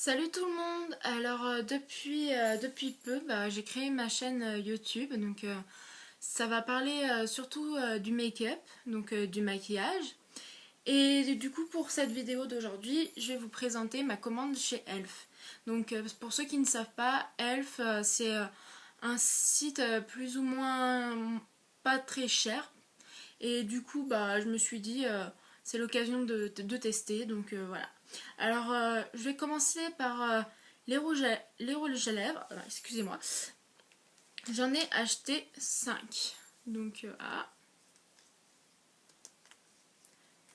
Salut tout le monde. Alors depuis peu j'ai créé ma chaîne YouTube, donc ça va parler surtout du make-up, donc du maquillage. Et du coup pour cette vidéo d'aujourd'hui je vais vous présenter ma commande chez Elf. Donc pour ceux qui ne savent pas, Elf c'est un site plus ou moins pas très cher. Et du coup je me suis dit c'est l'occasion de tester, donc voilà. Alors, je vais commencer par les rouges à lèvres. Excusez-moi. J'en ai acheté 5. Donc,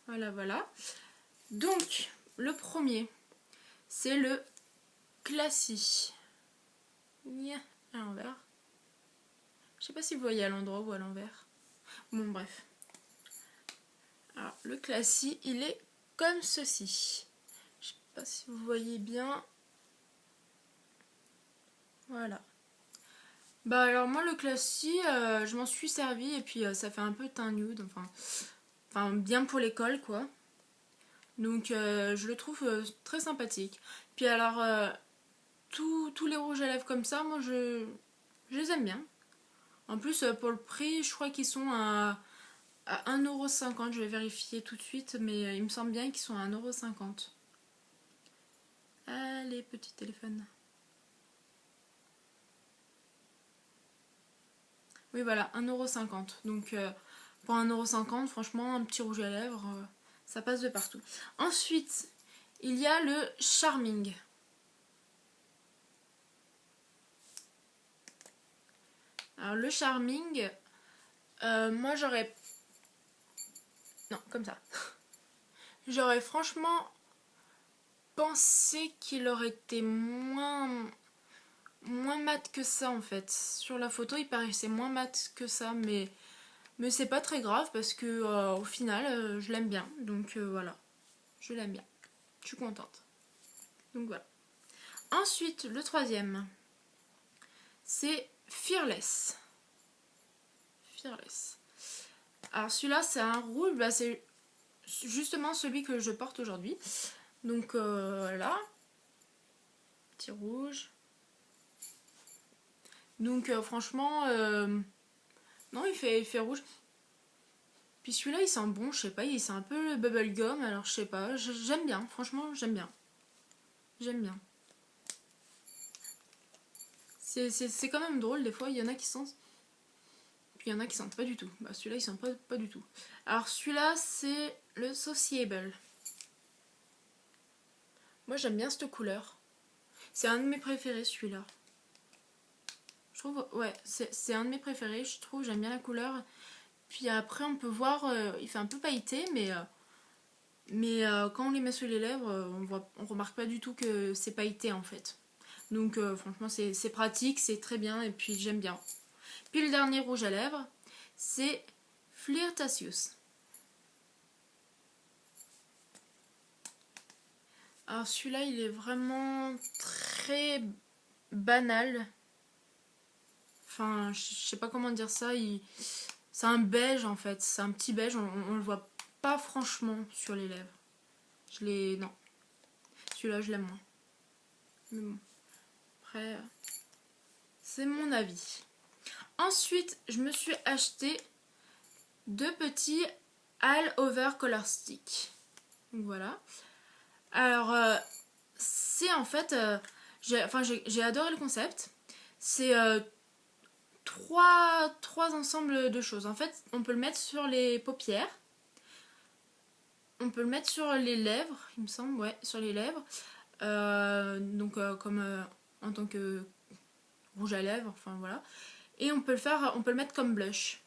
voilà, voilà. Donc, le premier, c'est le Classy. À l'envers. Je sais pas si vous voyez à l'endroit ou à l'envers. Bon, bref. Alors, le Classy, il est comme ceci. Je sais pas si vous voyez bien. Voilà. Alors moi le Classy, je m'en suis servi et puis ça fait un peu teint nude, enfin bien pour l'école quoi. Donc je le trouve très sympathique. Puis alors tous les rouges à lèvres comme ça, moi je les aime bien. En plus pour le prix, je crois qu'ils sont à 1,50€. Je vais vérifier tout de suite, mais il me semble bien qu'ils sont à 1,50€. Allez, petit téléphone. Oui voilà, 1,50€. Donc pour 1,50€, franchement, un petit rouge à lèvres, ça passe de partout. Ensuite, il y a le Charming. Alors le Charming, moi j'aurais... Non, comme ça. J'aurais franchement pensé qu'il aurait été moins mat que ça en fait. Sur la photo, il paraissait moins mat que ça, mais c'est pas très grave parce que au final, je l'aime bien. Donc voilà, je l'aime bien. Je suis contente. Donc voilà. Ensuite, le troisième, c'est Fearless. Fearless. Alors celui-là, c'est un rouge, c'est justement celui que je porte aujourd'hui. Donc là, petit rouge. Donc franchement, non, il fait rouge. Puis celui-là, il sent bon, je sais pas, il sent un peu le bubblegum, alors je sais pas, j'aime bien, franchement, j'aime bien. J'aime bien. C'est quand même drôle, des fois, il y en a qui sentent, puis il y en a qui sentent pas du tout. Celui-là, il sent pas du tout. Alors celui-là, c'est le Sociable. Moi, j'aime bien cette couleur. C'est un de mes préférés, celui-là. Je trouve, ouais, c'est un de mes préférés, je trouve, j'aime bien la couleur. Puis après, on peut voir, il fait un peu pailleté, mais quand on les met sur les lèvres, on remarque pas du tout que c'est pailleté en fait. Donc franchement, c'est pratique, c'est très bien, et puis j'aime bien. Puis le dernier rouge à lèvres, c'est Flirtatious. Alors celui-là, il est vraiment très banal. Enfin, je sais pas comment dire ça. C'est un beige en fait. C'est un petit beige. On le voit pas franchement sur les lèvres. Non. Celui-là, je l'aime moins. Mais bon. Après, c'est mon avis. Ensuite, je me suis acheté deux petits All Over Color Stick. Donc voilà. Alors, c'est en fait... j'ai adoré le concept. C'est trois ensembles de choses. En fait, on peut le mettre sur les paupières. On peut le mettre sur les lèvres, il me semble, ouais, sur les lèvres. Donc comme en tant que rouge à lèvres, enfin voilà. Et on peut le mettre comme blush.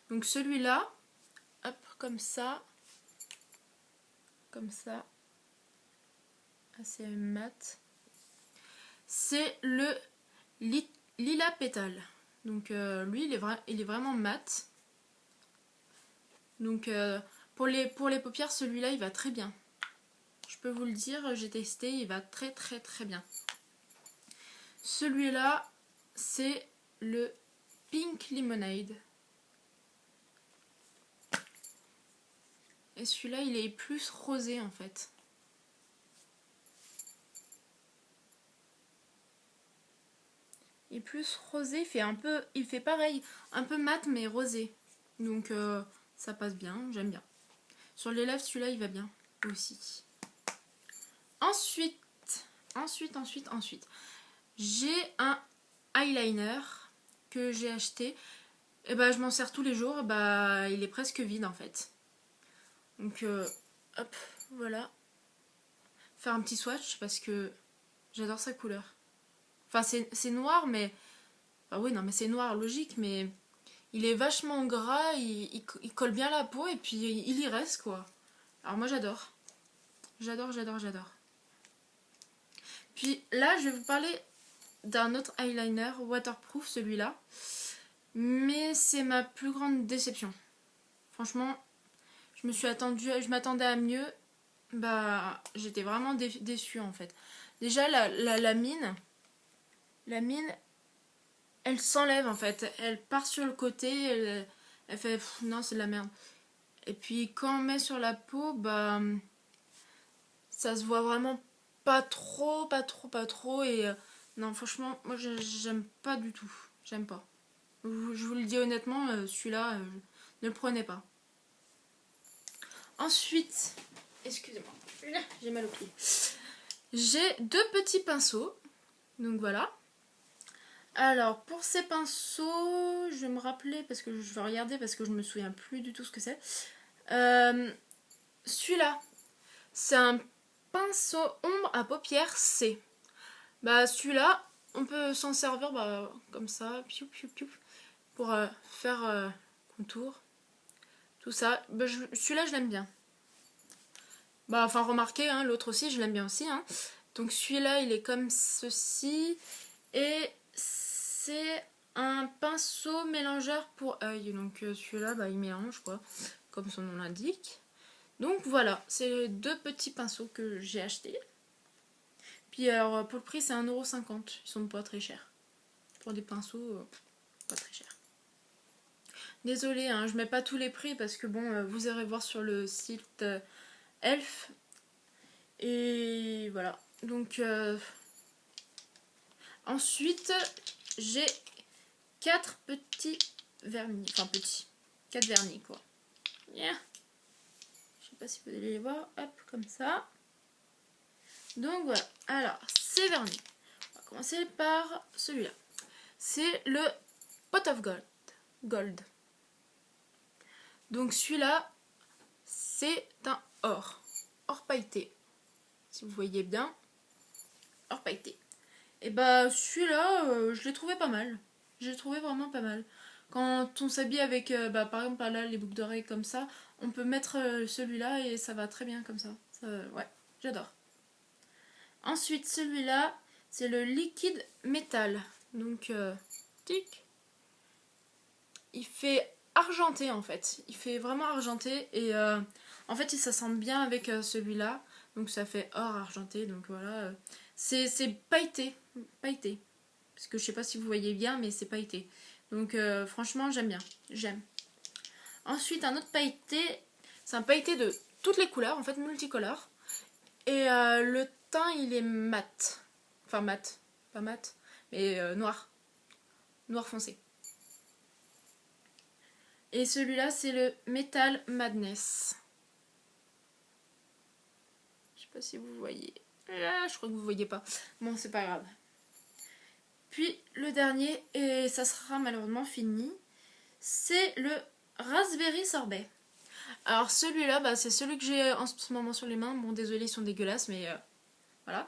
Donc celui-là, hop, comme ça, assez mat. C'est le Lila Pétale. Donc lui, il est vraiment mat. Donc pour les paupières, celui-là, il va très bien. Je peux vous le dire, j'ai testé, il va très très très bien. Celui-là, c'est le Pink Lemonade. Et celui-là, il est plus rosé en fait. il est plus rosé, il fait pareil, un peu mat mais rosé. Donc ça passe bien, j'aime bien. Sur les lèvres, celui-là, il va bien aussi. Ensuite, j'ai un eyeliner que j'ai acheté. Et bah, je m'en sers tous les jours. Bah, il est presque vide en fait. Donc, hop, voilà. Faire un petit swatch parce que j'adore sa couleur. Enfin, c'est noir, mais. Enfin, oui, non, mais c'est noir, logique, mais il est vachement gras, il colle bien la peau et puis il y reste quoi. Alors, moi, j'adore. J'adore. Puis là, je vais vous parler d'un autre eyeliner waterproof, celui-là. Mais c'est ma plus grande déception. Franchement, je m'attendais à mieux. Bah, j'étais vraiment déçue en fait. Déjà, la mine, elle s'enlève en fait. Elle part sur le côté, elle fait non, c'est de la merde. Et puis quand on met sur la peau, bah, ça se voit vraiment pas trop. Et non, franchement, moi j'aime pas du tout. J'aime pas. Je vous le dis honnêtement, celui-là, ne le prenez pas. Ensuite, excusez-moi, j'ai mal au pied. J'ai deux petits pinceaux. Donc voilà. Alors, pour ces pinceaux, je vais me rappeler parce que je vais regarder parce que je me souviens plus du tout ce que c'est. Celui-là, c'est un pinceau ombre à paupières C. Bah, celui-là, on peut s'en servir comme ça, pour faire contour. Tout ça. Bah, celui-là, je l'aime bien. Bah, enfin, remarquez, hein, l'autre aussi, je l'aime bien aussi. Hein. Donc, celui-là, il est comme ceci. Et c'est un pinceau mélangeur pour œil. Donc, celui-là, bah, il mélange, quoi. Comme son nom l'indique. Donc, voilà. C'est les deux petits pinceaux que j'ai achetés. Puis, alors, pour le prix, c'est 1,50 €. Ils sont pas très chers. Pour des pinceaux, pas très chers. Désolée, hein, je mets pas tous les prix parce que bon, vous irez voir sur le site Elf. Et voilà. Donc ensuite, j'ai 4 petits vernis. Enfin petits. 4 vernis quoi. Yeah. Je sais pas si vous allez les voir. Hop, comme ça. Donc voilà. Alors, ces vernis. On va commencer par celui-là. C'est le Pot of Gold. Donc celui-là, c'est un or. Or pailleté. Si vous voyez bien. Or pailleté. Et bah celui-là, je l'ai trouvé pas mal. J'ai trouvé vraiment pas mal. Quand on s'habille avec, par exemple là, les boucles d'oreilles comme ça, on peut mettre celui-là et ça va très bien comme ça. Ouais, j'adore. Ensuite, celui-là, c'est le liquide métal. Donc, tic. Il fait argenté en fait. Il fait vraiment argenté et en fait, ça sent bien avec celui-là. Donc, ça fait or argenté. Donc, voilà. C'est pailleté. Pailleté. Parce que je sais pas si vous voyez bien, mais c'est pailleté. Donc, franchement, j'aime bien. J'aime. Ensuite, un autre pailleté. C'est un pailleté de toutes les couleurs, en fait, multicolore. Et le teint, il est mat. Enfin, mat. Pas mat, mais noir. Noir foncé. Et celui-là, c'est le Metal Madness. Je sais pas si vous voyez. Là, je crois que vous voyez pas. Bon, c'est pas grave. Puis le dernier, et ça sera malheureusement fini, c'est le Raspberry Sorbet. Alors celui-là, bah, c'est celui que j'ai en ce moment sur les mains. Bon, désolé, ils sont dégueulasses, mais voilà.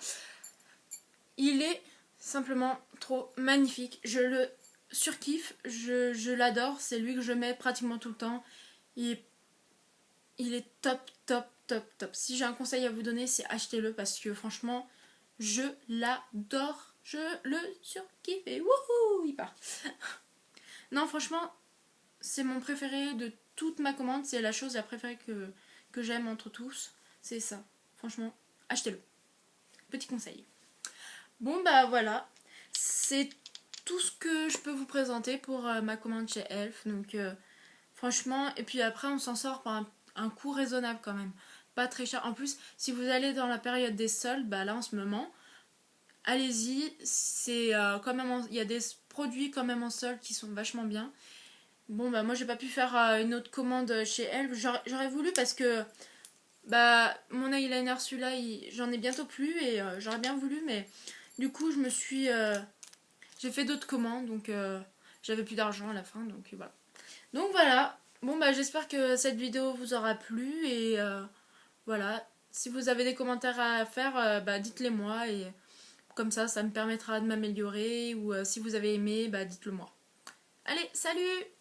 Il est simplement trop magnifique. Je le surkiffe, je l'adore. C'est lui que je mets pratiquement tout le temps. Il est top. Si j'ai un conseil à vous donner, c'est achetez-le parce que franchement, je l'adore. Je le surkiffe et wouhou, il part. Non, franchement, c'est mon préféré de toute ma commande. C'est la chose la préférée que j'aime entre tous. C'est ça. Franchement, achetez-le. Petit conseil. Bon, bah voilà. C'est tout ce que je peux vous présenter pour ma commande chez Elf. Donc, franchement, et puis après, on s'en sort par un coût raisonnable quand même. Pas très cher. En plus, si vous allez dans la période des soldes, bah là en ce moment, allez-y, c'est quand même il y a des produits quand même en solde qui sont vachement bien. Bon bah moi j'ai pas pu faire une autre commande chez elle, j'aurais voulu parce que bah mon eyeliner celui-là j'en ai bientôt plus et j'aurais bien voulu mais du coup j'ai fait d'autres commandes donc j'avais plus d'argent à la fin donc voilà. Donc voilà, bon bah j'espère que cette vidéo vous aura plu et voilà, si vous avez des commentaires à faire bah dites-les moi et comme ça me permettra de m'améliorer ou si vous avez aimé bah dites-le moi. Allez, salut!